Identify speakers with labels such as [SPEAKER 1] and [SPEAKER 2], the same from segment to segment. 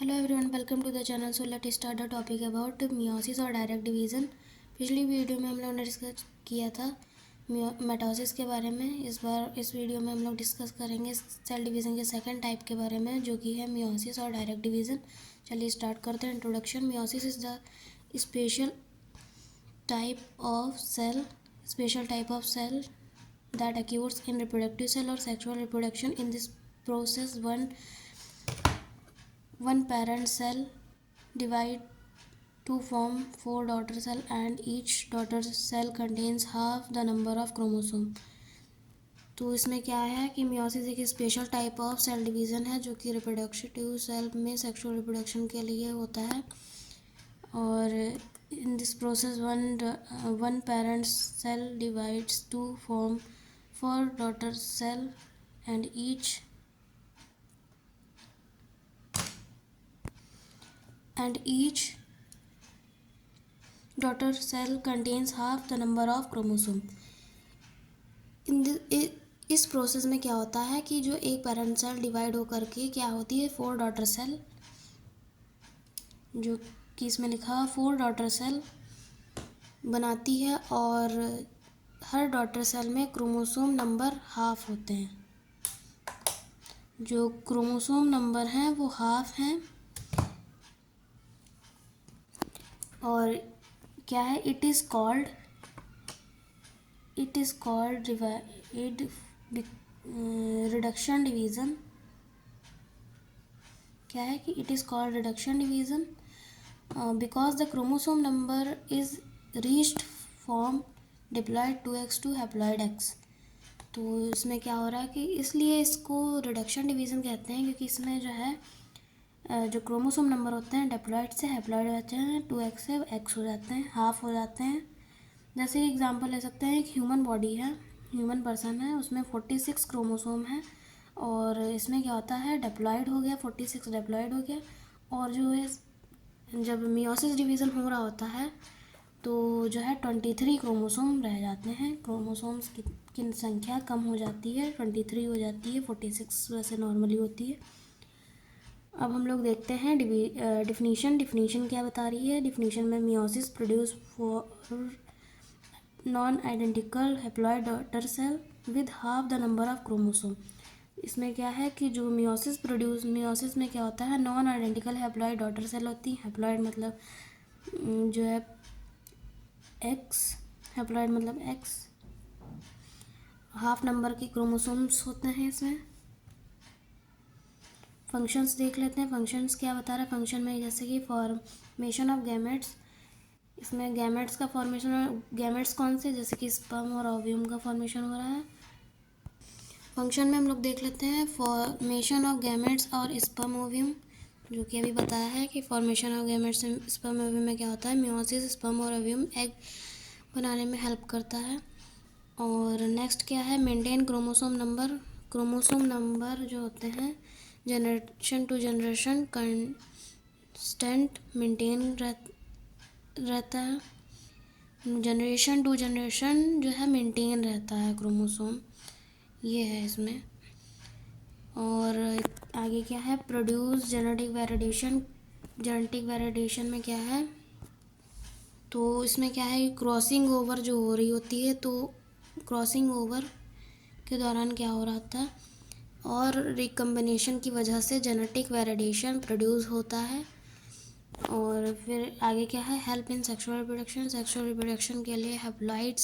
[SPEAKER 1] Hello everyone, welcome to the channel. So let start the topic about meiosis और direct division. पिछली video में हम लोगों ने डिस्कस किया था मेटोसिस के बारे में। इस वीडियो में हम लोग डिस्कस करेंगे सेल डिवीज़न के सेकंड टाइप के बारे में, जो कि है मियोसिस और डायरेक्ट डिवीज़न। चलिए स्टार्ट करते हैं। Introduction. Meiosis is the special type of cell that occurs in reproductive cell or sexual reproduction. In this process, one parent cell divide to form 4 daughter cell, and each daughter cell contains half the number of chromosome. तो इसमें क्या है कि meiosis एक special type of cell division है जो कि reproductive cell में सेक्सुअल रिप्रोडक्शन के लिए होता है। और in this process one parent cell divides to form 4 daughter cell, and each daughter cell contains half the number of chromosome. इस प्रोसेस में क्या होता है कि जो एक पेरेंट सेल डिवाइड होकर के क्या होती है 4 daughter cell, जो कि इसमें लिखा 4 daughter cell बनाती है, और हर डॉटर सेल में क्रोमोसोम नंबर हाफ होते हैं। जो क्रोमोसोम नंबर हैं वो हाफ हैं। और क्या है, it is called reduction division. क्या है कि it is called reduction division because the chromosome number is reached from diploid 2x to haploid x। तो इसमें क्या हो रहा है कि इसलिए इसको रिडक्शन डिवीज़न कहते हैं, क्योंकि इसमें जो है जो क्रोमोसोम नंबर होते हैं डिप्लॉयड से हैप्लॉयड हो जाते हैं, 2x से x हो जाते हैं, हाफ हो जाते हैं। जैसे एग्जांपल ले सकते हैं, एक ह्यूमन बॉडी है, ह्यूमन पर्सन है, उसमें 46 क्रोमोसोम है, और इसमें क्या होता है डिप्लॉयड हो गया, 46 डिप्लॉयड हो गया। और जो है जब मियोसिस डिवीज़न हो रहा होता है तो जो है 23 क्रोमोसोम रह जाते हैं। क्रोमोसोम्स की संख्या कम हो जाती है, 23 हो जाती है, 46 वैसे नॉर्मली होती है। अब हम लोग देखते हैं डिफिनीशन क्या बता रही है। डिफिनीशन में meiosis produce four non identical haploid daughter cell with half the number of chromosome. इसमें क्या है कि जो मियोसिस में क्या होता है, non identical haploid daughter cell होती है। हैप्लॉयड मतलब जो है एक्स, हैप्लॉयड मतलब एक्स, हाफ नंबर के क्रोमोसोम्स होते हैं इसमें। फंक्शंस देख लेते हैं। फंक्शंस क्या बता रहा है फंक्शन में, जैसे कि फॉर्मेशन ऑफ गैमेट्स। इसमें गैमेट्स का फॉर्मेशन, गैमेट्स कौन से, जैसे कि स्पर्म और ओव्यूम का फॉर्मेशन हो रहा है। फंक्शन में हम लोग देख लेते हैं फॉर्मेशन ऑफ गैमेट्स और स्पर्म ओव्यूम, जो कि अभी बताया है कि formation of gametes sperm ovum में क्या होता है, मियोसिस स्पर्म और ओव्यूम एग बनाने में हेल्प करता है। और नेक्स्ट क्या है, maintain chromosome number. Chromosome number जो होते हैं generation to generation constant maintain रहता है। जनरेशन टू जनरेशन जो है मेंटेन रहता है क्रोमोसोम, ये है इसमें। और आगे क्या है, produce genetic validation. Genetic validation में क्या है, तो इसमें क्या है, क्रॉसिंग ओवर जो हो रही होती है, तो क्रॉसिंग ओवर के दौरान क्या हो रहा था, और रिकम्बिनेशन की वजह से जेनेटिक वैलिडेशन प्रोड्यूस होता है। और फिर आगे क्या है, help in sexual reproduction. Sexual reproduction के लिए हैप्लॉइड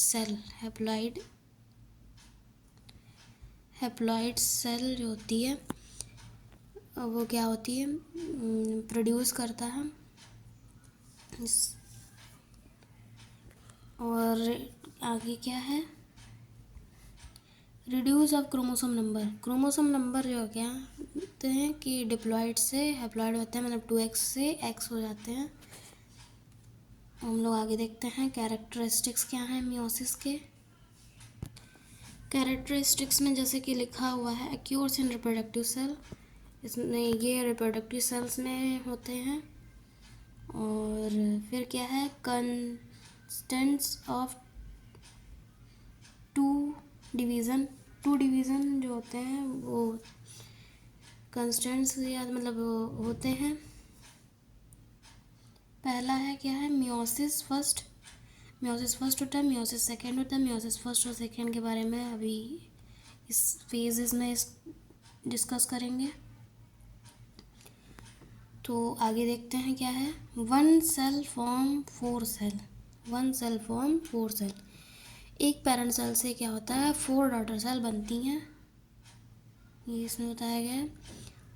[SPEAKER 1] सेल जो होती है वो क्या होती है, प्रोड्यूस करता है। और आगे क्या है, reduce of chromosome number. Chromosome number जो क्या होते हैं कि डिप्लॉयड से हैप्लॉयड होते हैं, मतलब 2x से x हो जाते हैं। हम लोग आगे देखते हैं कैरेक्टरिस्टिक्स क्या हैं मियोसिस के। कैरेक्टरिस्टिक्स में जैसे कि लिखा हुआ है अक्यूर्स इन रिप्रोडक्टिव सेल, इसमें ये रिप्रोडक्टिव सेल्स में होते हैं। और फिर क्या है, कंस्टेंट्स ऑफ टू डिवीज़न जो होते हैं वो कंस्टेंट्स या मतलब होते हैं पहला है क्या है, मियोसिस फर्स्ट होता है, मियोसिस सेकेंड होता है। मियोसिस फर्स्ट और सेकेंड के बारे में अभी इस फेजेस में डिस्कस करेंगे। तो आगे देखते हैं क्या है। One cell form four cell. एक पेरेंट सेल से क्या होता है, 4 डॉटर सेल बनती हैं, ये इसमें बताया गया है।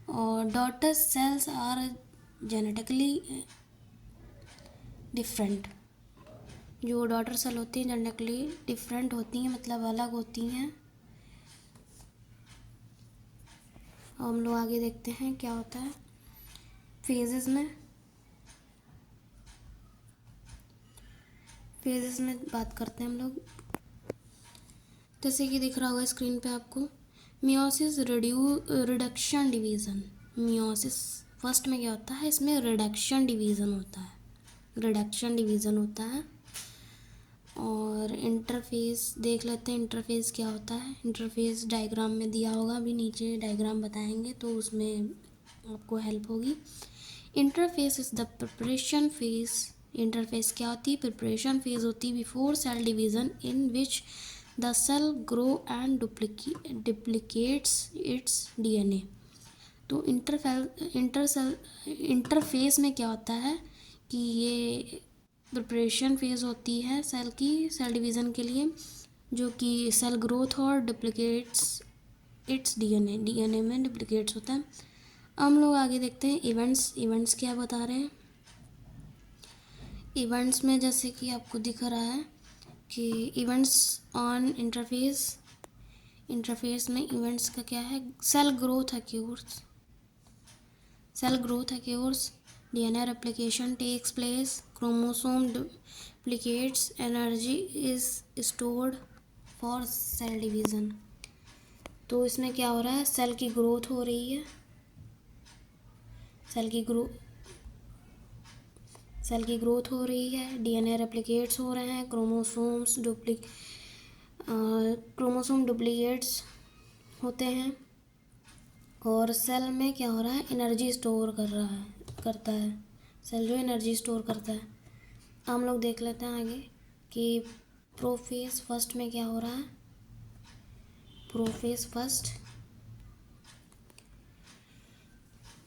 [SPEAKER 1] और daughter cells are genetically different. जो डॉटर सेल होती हैं जेनेटिकली डिफरेंट होती हैं, मतलब अलग होती हैं। और हम लोग आगे देखते हैं क्या होता है फेजेस में बात करते हैं हम लोग। जैसे कि दिख रहा होगा स्क्रीन पे आपको, meiosis reduction division. Meiosis first में क्या होता है, इसमें रिडक्शन डिवीज़न होता है। और इंटरफेस देख लेते हैं, इंटरफेस क्या होता है। इंटरफेस डायग्राम में दिया होगा, अभी नीचे डायग्राम बताएंगे तो उसमें आपको हेल्प होगी। Interphase is the preparation phase. Interphase क्या होती है, प्रिपरेशन फेज होती है before cell division, in which the cell grow and duplicates its DNA. तो इंटरफेस में क्या होता है कि ये प्रिपरेशन फेज़ होती है सेल की, सेल डिवीज़न के लिए, जो कि सेल ग्रोथ और डुप्लीकेट्स इट्स डीएनए में डुप्लीकेट्स होता है। हम लोग आगे देखते हैं इवेंट्स क्या बता रहे हैं। इवेंट्स में जैसे कि आपको दिख रहा है कि इवेंट्स ऑन इंटरफेस में इवेंट्स का क्या है, cell growth occurs, DNA replication takes place, chromosome duplicates, energy is stored for cell division। तो इसमें क्या हो रहा है, सेल की ग्रोथ हो रही है, DNA रेप्लिकेट्स हो रहे हैं, क्रोमोसोम डुप्लीकेट्स होते हैं, और सेल में क्या हो रहा है, एनर्जी स्टोर करता है सेल जो एनर्जी स्टोर करता है। हम लोग देख लेते हैं आगे कि प्रोफेज फर्स्ट में क्या हो रहा है। प्रोफेज फर्स्ट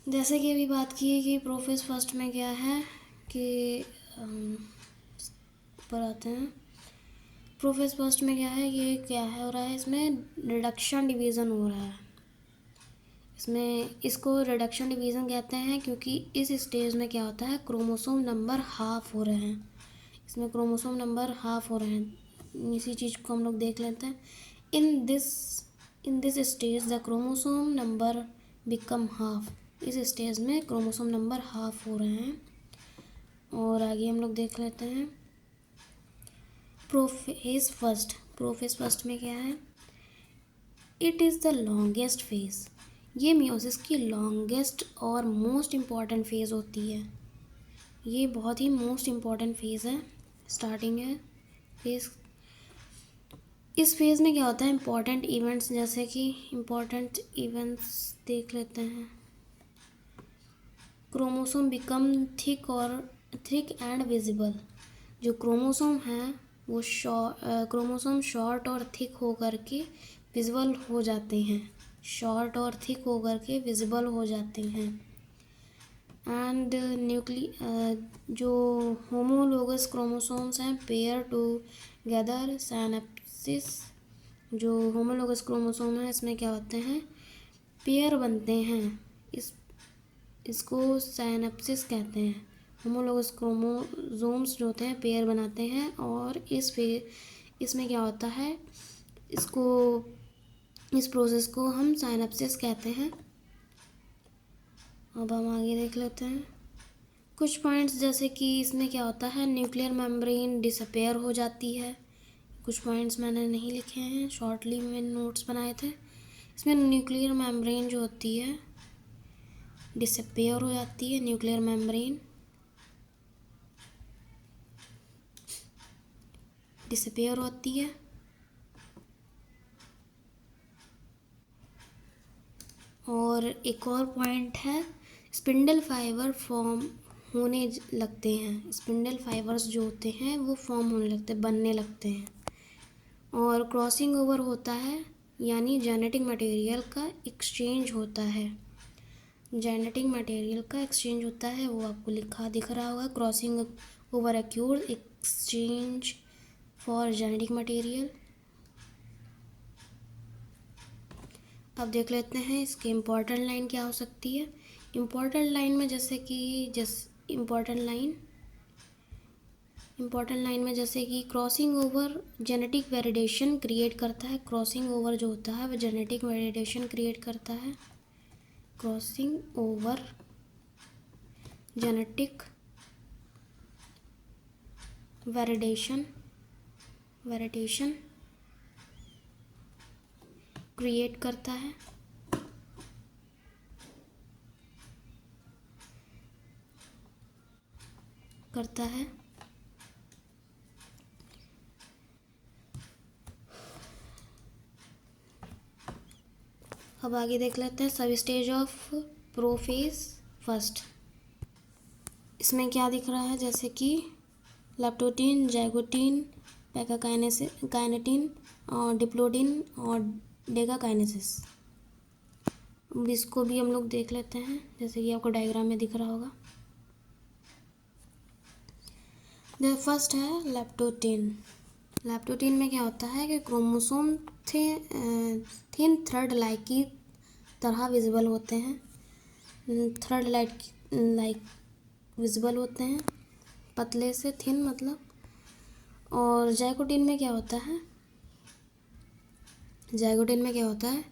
[SPEAKER 1] जैसे कि अभी बात की है कि प्रोफेज फर्स्ट में क्या है कि ऊपर आते हैं। प्रोफेज फर्स्ट में क्या है, ये क्या है हो रहा है, इसमें रिडक्शन डिवीज़न हो रहा है। इसको रिडक्शन डिवीज़न कहते हैं क्योंकि इस स्टेज में क्या होता है, क्रोमोसोम नंबर हाफ हो रहे हैं। इसमें क्रोमोसोम नंबर हाफ हो रहे हैं। इसी चीज़ को हम लोग देख लेते हैं। In this stage the chromosome number become half. इस स्टेज में क्रोमोसोम नंबर हाफ हो रहे हैं। और आगे हम लोग देख लेते हैं प्रोफेज फर्स्ट में क्या है, it is the longest phase. ये मियोसिस की लॉन्गेस्ट और मोस्ट इम्पॉर्टेंट फेज़ होती है। ये बहुत ही मोस्ट इम्पॉर्टेंट फेज़ है, स्टार्टिंग है फेज़। इस फेज़ में क्या होता है, इम्पॉर्टेंट इवेंट्स, जैसे कि इम्पॉर्टेंट इवेंट्स देख लेते हैं। Chromosome become thick and visible. जो क्रोमोसोम हैं वो क्रोमोसोम शॉर्ट और थिक होकर के विजिबल हो जाते हैं। एंड जो होमोलोगस क्रोमोसोम्स हैं पेयर टूगेदर साइनेप्सिस। जो होमोलोगस क्रोमोसोम है इसमें क्या होते हैं, पेयर बनते हैं। इसको साइनेप्सिस कहते हैं। होमोलोगस क्रोमोसोम्स जो होते हैं पेयर बनाते हैं, और इसमें क्या होता है, इस प्रोसेस को हम साइनेप्सिस कहते हैं। अब हम आगे देख लेते हैं कुछ पॉइंट्स, जैसे कि इसमें क्या होता है, न्यूक्लियर मेम्ब्रेन डिसअपेयर हो जाती है। कुछ पॉइंट्स मैंने नहीं लिखे हैं, शॉर्टली में नोट्स बनाए थे। इसमें न्यूक्लियर मेम्ब्रेन जो होती है डिसअपेयर हो जाती है। न्यूक्लियर मेम्ब्रेन डिसअपेयर होती है। और एक और पॉइंट है, स्पिंडल फाइबर फॉर्म होने लगते हैं, स्पिंडल फाइबर्स जो होते हैं वो फॉर्म होने लगते हैं, बनने लगते हैं। और क्रॉसिंग ओवर होता है यानी जेनेटिक मटेरियल का एक्सचेंज होता है। जेनेटिक मटेरियल का एक्सचेंज होता है, वो आपको लिखा दिख रहा होगा, crossing over occur exchange for genetic material. अब देख लेते हैं इसके इम्पोर्टेंट लाइन क्या हो सकती है। इम्पोर्टेंट लाइन में जैसे कि इम्पोर्टेंट लाइन में जैसे कि crossing over genetic validation create करता है। क्रॉसिंग ओवर जो होता है वो जेनेटिक वैलिडेशन क्रिएट करता है। Crossing over genetic validation create करता है। अब आगे देख लेते हैं सब स्टेज ऑफ प्रोफेज फर्स्ट। इसमें क्या दिख रहा है, जैसे कि लैप्टोटीन, जाइगोटीन, काइनेटीन और डिप्लोडिन और डेगाकाइनेसिस। इसको भी हम लोग देख लेते हैं, जैसे कि आपको डायग्राम में दिख रहा होगा। जो फर्स्ट है लैप्टोटीन। लैप्टोटीन में क्या होता है कि क्रोमोसोम थिन थ्रेड लाइक की तरह विजिबल होते हैं, थ्रेड लाइक विजिबल होते हैं, पतले से, थिन मतलब। और जाइगोटीन में क्या होता है,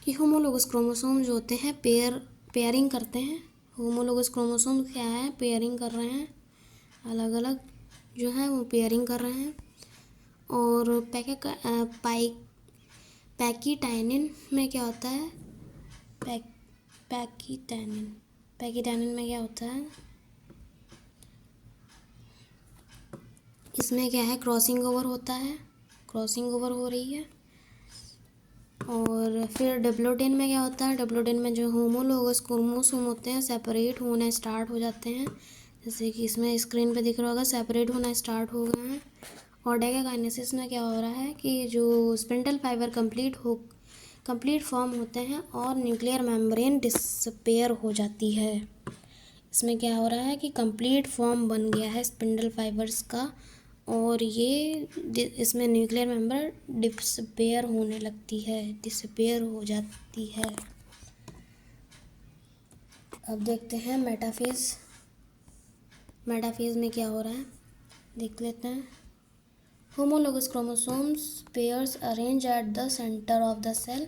[SPEAKER 1] कि होमोलोगस क्रोमोसोम जो होते हैं पेयरिंग करते हैं। होमोलोगस क्रोमोसोम क्या है, पेयरिंग कर रहे हैं, अलग अलग जो है वो पेयरिंग कर रहे हैं। और पैकीटाइनिन में क्या होता है, पैकीटाइनिन में क्या होता है, इसमें क्या है, क्रॉसिंग ओवर होता है, क्रॉसिंग ओवर हो रही है। और फिर डिप्लोडिन में क्या होता है, डिप्लोडिन में जो होमोलोगस क्रोमोसोम होते हैं सेपरेट होना स्टार्ट हो जाते हैं, जैसे कि इसमें स्क्रीन पे दिख रहा होगा, सेपरेट होना स्टार्ट हो गए हैं। और डेगाकाइनेसिस में क्या हो रहा है कि जो स्पिंडल फाइबर कंप्लीट फॉर्म होते हैं और न्यूक्लियर मेम्ब्रेन डिसअपेयर हो जाती है। इसमें क्या हो रहा है कि कंप्लीट फॉर्म बन गया है स्पिंडल फाइबर्स का, और ये इसमें न्यूक्लियर मेम्बर डिसअपेयर हो जाती है। अब देखते हैं मेटाफेज में क्या हो रहा है, देख लेते हैं। Homologous chromosomes pairs arrange at the centre of the cell.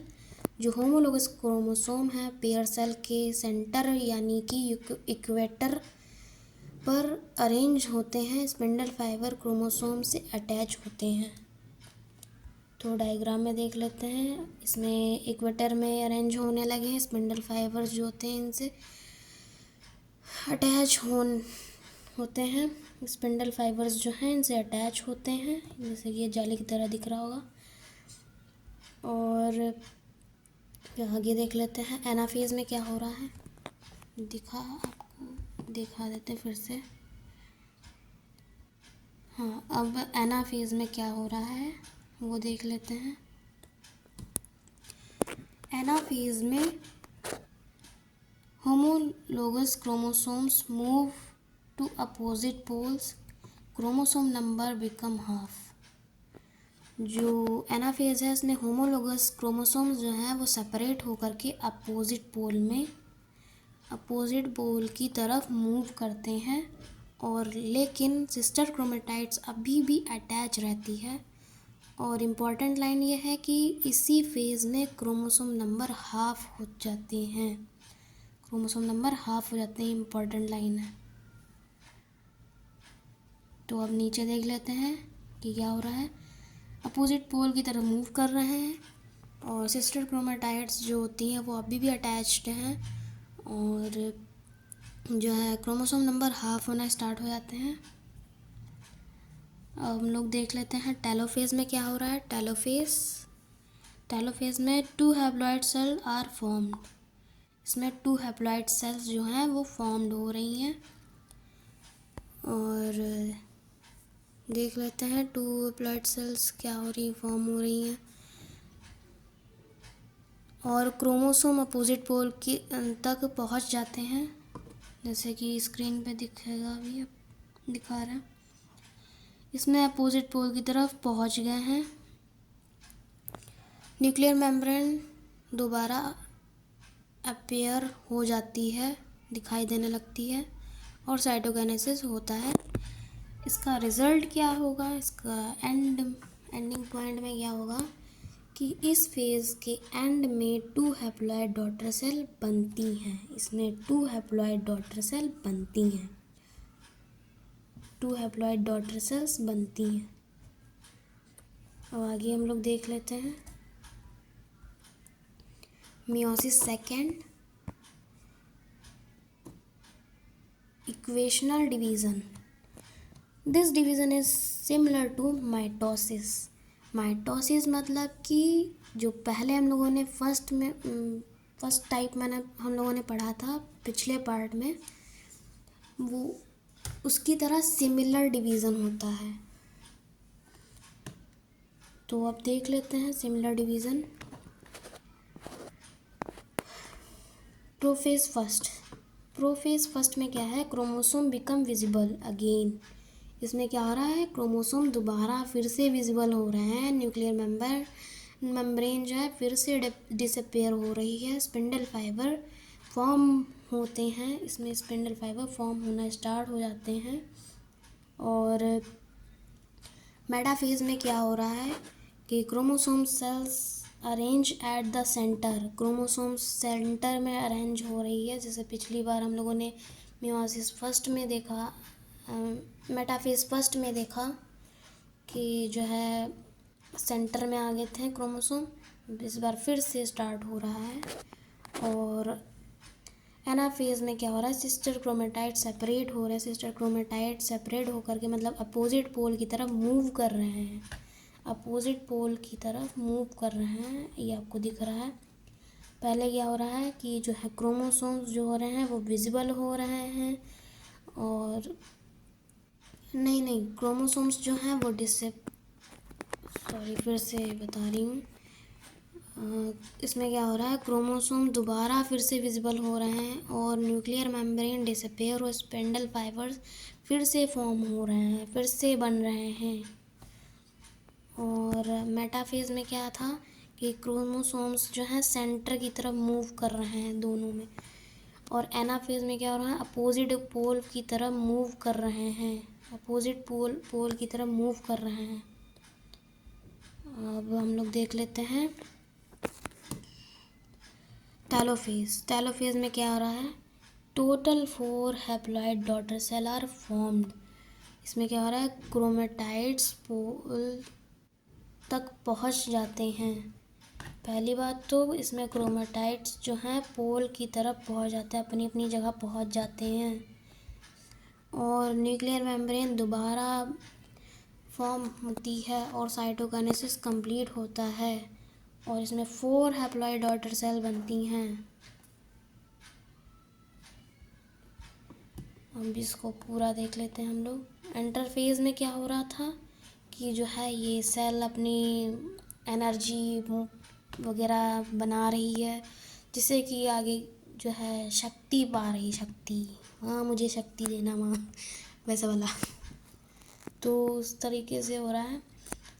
[SPEAKER 1] जो होमोलोगस क्रोमोसोम है पेयर सेल के सेंटर यानी कि इक्वेटर पर अरेंज होते हैं, स्पिंडल फाइबर क्रोमोसोम से अटैच होते हैं। तो डायग्राम में देख लेते हैं, इसमें इक्वेटर में अरेंज होने लगे हैं, स्पिंडल फाइबर्स जो होते हैं इनसे अटैच होते हैं, स्पिंडल फाइबर्स जो हैं इनसे अटैच होते हैं, जैसे कि ये जाली की तरह दिख रहा होगा। और आगे देख लेते हैं एनाफेज में क्या हो रहा है, आपको दिखा देते फिर से। हाँ, अब एनाफेज में क्या हो रहा है वो देख लेते हैं। एनाफेज में homologous chromosomes move to opposite poles, chromosome number become half. जो एनाफेज है इसमें होमोलोगस क्रोमोसोम्स जो हैं वो सेपरेट होकर के अपोजिट पोल की तरफ मूव करते हैं, और लेकिन सिस्टर क्रोमेटाइड्स अभी भी अटैच रहती है। और इम्पॉर्टेंट लाइन ये है कि इसी फेज़ में क्रोमोसोम नंबर हाफ हो जाते हैं, इम्पॉर्टेंट लाइन है। तो अब नीचे देख लेते हैं कि क्या हो रहा है, अपोजिट पोल की तरफ मूव कर रहे हैं, और सिस्टर क्रोमेटाइड्स जो होती हैं वो अभी भी अटैच्ड हैं, और जो है क्रोमोसोम नंबर हाफ होना स्टार्ट हो जाते हैं। अब हम लोग देख लेते हैं टेलोफेज में क्या हो रहा है। टेलोफेज में 2 हैप्लॉइड सेल आर फॉर्म्ड। इसमें 2 हैप्लॉइड सेल्स जो हैं वो फॉर्म्ड हो रही हैं। देख लेते हैं 2 हैप्लॉइड सेल्स क्या हो रही, फॉर्म हो रही हैं और क्रोमोसोम अपोजिट पोल की तक पहुंच जाते हैं, जैसे कि स्क्रीन पे दिखेगा, अभी दिखा रहा है। इसमें अपोजिट पोल की तरफ पहुंच गए हैं। न्यूक्लियर मेम्ब्रेन दोबारा अपीयर हो जाती है, दिखाई देने लगती है और साइटोकाइनेसिस होता है। इसका रिज़ल्ट क्या होगा, इसका एंडिंग पॉइंट में क्या होगा कि इस फेज़ के एंड में 2 हैप्लॉइड डॉटर सेल बनती हैं। इसमें 2 हैप्लॉइड डॉटर सेल बनती हैं, 2 हैप्लॉइड डॉटर सेल्स बनती हैं। अब आगे हम लोग देख लेते हैं meiosis second, equational division. This division is similar to mitosis. Mitosis मतलब कि जो पहले हम लोगों ने फर्स्ट टाइप हम लोगों ने पढ़ा था पिछले पार्ट में, वो उसकी तरह सिमिलर डिवीज़न होता है। तो अब देख लेते हैं सिमिलर डिवीज़न। प्रोफेज फर्स्ट में क्या है, क्रोमोसोम बिकम विजिबल अगेन। इसमें क्या हो रहा है, क्रोमोसोम दोबारा फिर से विजिबल हो रहे हैं। न्यूक्लियर मेम्ब्रेन जो है फिर से डिसअपेयर हो रही है। स्पिंडल फाइबर फॉर्म होते हैं, इसमें स्पिंडल फाइबर फॉर्म होना स्टार्ट हो जाते हैं। और मेटाफेज में क्या हो रहा है कि chromosome cells arrange at the centre, chromosome centre में अरेंज हो रही है। जैसे पिछली बार हम लोगों ने मियोसिस फर्स्ट में देखा, मेटाफेज फर्स्ट में देखा कि जो है सेंटर में आ गए थे क्रोमोसोम, इस बार फिर से स्टार्ट हो रहा है। और एनाफेज में क्या हो रहा है, सिस्टर क्रोमेटाइड सेपरेट हो रहे हैं। सिस्टर क्रोमेटाइड सेपरेट होकर के मतलब अपोजिट पोल की तरफ मूव कर रहे हैं, अपोजिट पोल की तरफ मूव कर रहे हैं, ये आपको दिख रहा है। पहले क्या हो रहा है कि जो है क्रोमोसोम्स जो हो रहे हैं वो विजिबल हो रहे हैं, और नहीं क्रोमोसोम्स जो हैं वो फिर से बता रही हूँ। इसमें क्या हो रहा है, क्रोमोसोम दोबारा फिर से विजिबल हो रहे हैं और न्यूक्लियर मेम्ब्रेन डिसअपेयर और स्पिंडल फाइबर्स फिर से फॉर्म हो रहे हैं, फिर से बन रहे हैं। और मेटाफेज में क्या था कि क्रोमोसोम्स जो हैं सेंटर की तरफ मूव कर रहे हैं दोनों में। और एनाफेज में क्या हो रहा है, अपोजिट पोल की तरफ मूव कर रहे हैं, अपोजिट पोल की तरफ मूव कर रहे हैं। अब हम लोग देख लेते हैं टेलोफेज में क्या हो रहा है, total 4 haploid daughter cell are formed. इसमें क्या हो रहा है, क्रोमेटाइड्स पोल तक पहुंच जाते हैं। पहली बात तो इसमें क्रोमेटाइड्स जो हैं पोल की तरफ पहुंच जाते हैं, अपनी अपनी जगह पहुंच जाते हैं। और न्यूक्लियर मेम्ब्रेन दोबारा फॉर्म होती है और साइटोकाइनेसिस कंप्लीट होता है और इसमें 4 हैप्लॉइड डॉटर सेल बनती हैं। अब इसको पूरा देख लेते हैं हम लोग। इंटरफेज में क्या हो रहा था कि जो है ये सेल अपनी एनर्जी वगैरह बना रही है, जिससे कि आगे जो है शक्ति पा रही, शक्ति, हाँ मुझे शक्ति देना माँ, वैसा वाला। तो उस तरीके से हो रहा है।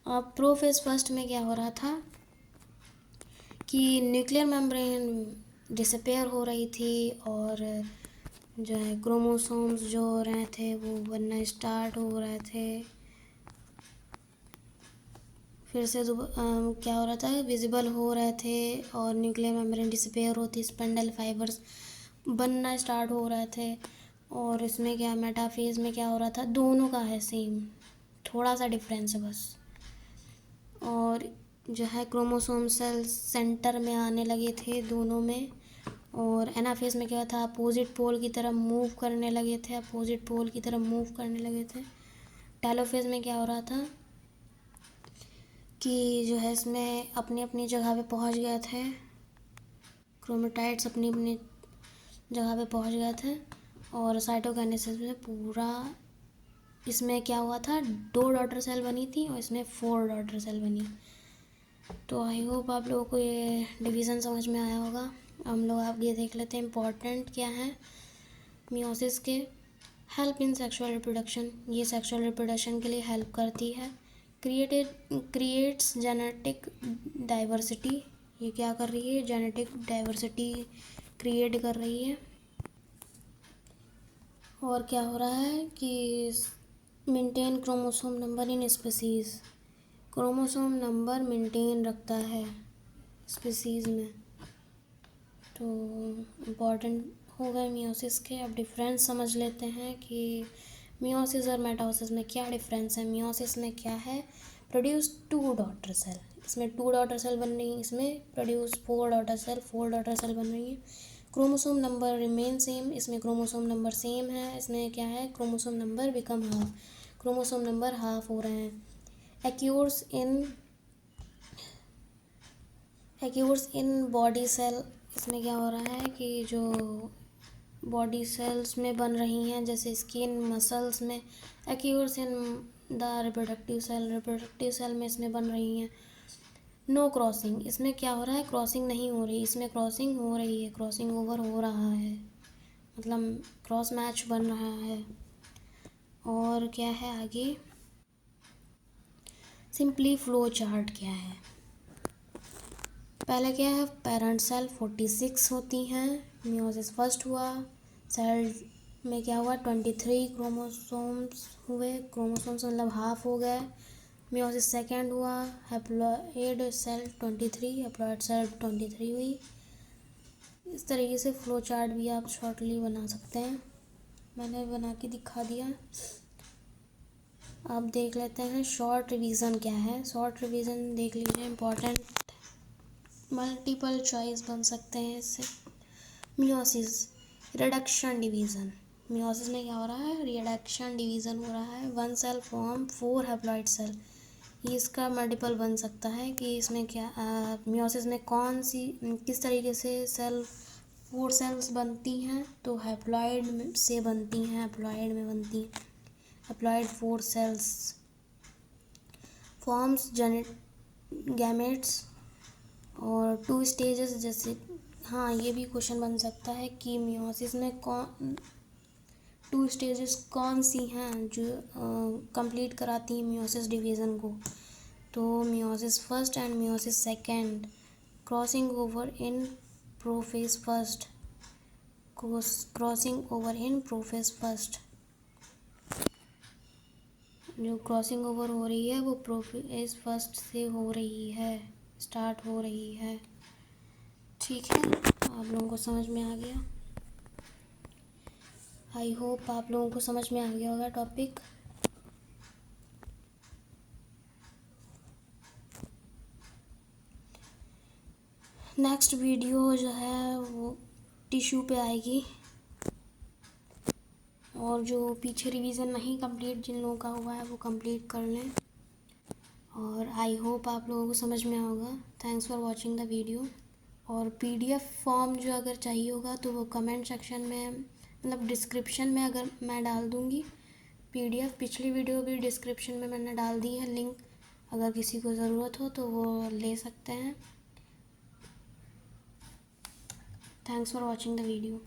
[SPEAKER 1] अब प्रोफेज फर्स्ट में क्या हो रहा था कि न्यूक्लियर मेम्ब्रेन डिसअपेयर हो रही थी और जो है क्रोमोसोम्स जो हो रहे थे वो बनना स्टार्ट हो रहे थे। फिर से क्या हो रहा था, विजिबल हो रहे थे और न्यूक्लियर मेम्ब्रेन डिसअपेयर होती, स्पिंडल फाइबर्स बनना स्टार्ट हो रहे थे। और इसमें क्या, मेटाफेज में क्या हो रहा था, दोनों का है सेम, थोड़ा सा डिफरेंस है बस। और जो है क्रोमोसोम सेल्स सेंटर में आने लगे थे दोनों में। और एनाफेज में क्या था, अपोजिट पोल की तरफ मूव करने लगे थे, अपोजिट पोल की तरफ मूव करने लगे थे। टेलोफेज में क्या हो रहा था कि जो है इसमें अपनी अपनी जगह पे पहुंच गए थे, क्रोमेटाइड्स अपनी अपनी जगह पे पहुंच गए थे और साइटोकाइनेसिस में पूरा इसमें क्या हुआ था, 2 डॉटर सेल बनी थी और इसमें 4 डॉटर सेल बनी। तो आई होप आप लोगों को ये डिवीज़न समझ में आया होगा। हम लोग आप ये देख लेते हैं इम्पॉर्टेंट क्या है मियोसिस के। हेल्प इन सेक्सुअल रिप्रोडक्शन, ये सेक्सुअल रिप्रोडक्शन के लिए हेल्प करती है। क्रिएट्स जेनेटिक डाइवर्सिटी, ये क्या कर रही है, जेनेटिक डाइवर्सिटी क्रिएट कर रही है। और क्या हो रहा है कि maintain chromosome number in species, chromosome number maintain रखता है स्पीसीज़ में। तो इम्पॉर्टेंट हो गए मियोसिस के। अब डिफरेंस समझ लेते हैं कि मियोसिस और मेटासिस में क्या डिफरेंस है। मियोसिस में क्या है, प्रोड्यूस 2 डॉटर सेल, इसमें 2 डॉटर सेल बन रही है, इसमें produce 4 daughter cell, 4 daughter cell बन रही है। क्रोमोसोम नंबर रिमेन सेम, इसमें क्रोमोसोम नंबर सेम है, इसमें क्या है, chromosome number become half, chromosome number half हो रहे हैं। एक्यूर्स इन बॉडी सेल, इसमें क्या हो रहा है कि जो बॉडी सेल्स में बन रही हैं जैसे स्किन मसल्स में, एक्यूर्स इन द रिप्रोडक्टिव सेल में इसमें बन रही हैं। नो क्रॉसिंग, इसमें क्या हो रहा है, क्रॉसिंग नहीं हो रही, इसमें क्रॉसिंग हो रही है, क्रॉसिंग ओवर हो रहा है, मतलब क्रॉस मैच बन रहा है। और क्या है आगे, सिंपली फ्लो चार्ट क्या है। पहले क्या है, पेरेंट सेल 46 होती हैं, मियोसिस फर्स्ट हुआ, सेल में क्या हुआ 23 क्रोमोसोम्स हुए, क्रोमोसोम्स मतलब हाफ हो गए। मियोसिस सेकेंड हुआ, हैप्लॉइड सेल 23, हैप्लॉइड सेल 23 हुई। इस तरीके से फ्लो चार्ट भी आप शॉर्टली बना सकते हैं, मैंने बना के दिखा दिया। अब देख लेते हैं शॉर्ट रिवीजन क्या है। शॉर्ट रिवीजन देख लीजिए, इम्पॉर्टेंट मल्टीपल चॉइस बन सकते हैं इससे। मियोसिस, रिडक्शन डिवीज़न, मियोसिस में क्या हो रहा है, रिडक्शन डिवीज़न हो रहा है। 1 सेल फॉर्म 4 हैप्लॉइड सेल, ये इसका मल्टीपल बन सकता है कि इसमें क्या मियोसिस में कौन सी किस तरीके से सेल 4 सेल्स बनती हैं, तो हैप्लॉइड से बनती हैं, हैप्लॉइड में बनती हैं, हैप्लॉइड 4 सेल्स फॉर्म्स गैमेट्स और 2 स्टेजेस। जैसे हाँ, ये भी क्वेश्चन बन सकता है कि मियोसिस में कौन 2 स्टेजेस कौन सी हैं जो कंप्लीट कराती हैं मियोसिस डिवीज़न को। तो meiosis first and meiosis second, crossing over in prophase first, crossing over in prophase first, जो क्रॉसिंग ओवर हो रही है वो प्रोफेज फर्स्ट से हो रही है, स्टार्ट हो रही है। ठीक है, आप लोगों को समझ में आ गया, आई होप आप लोगों को समझ में आ गया होगा टॉपिक। नेक्स्ट वीडियो जो है वो टिश्यू पे आएगी, और जो पीछे रिवीजन नहीं कंप्लीट जिन लोगों का हुआ है वो कंप्लीट कर लें। और आई होप आप लोगों को समझ में होगा। Thanks for watching the video. और पीडीएफ फॉर्म जो अगर चाहिए होगा तो वो कमेंट सेक्शन में, मतलब डिस्क्रिप्शन में अगर मैं डाल दूँगी पीडीएफ, पिछली वीडियो भी डिस्क्रिप्शन में मैंने डाल दी है लिंक, अगर किसी को ज़रूरत हो तो वो ले सकते हैं। Thanks for watching the video.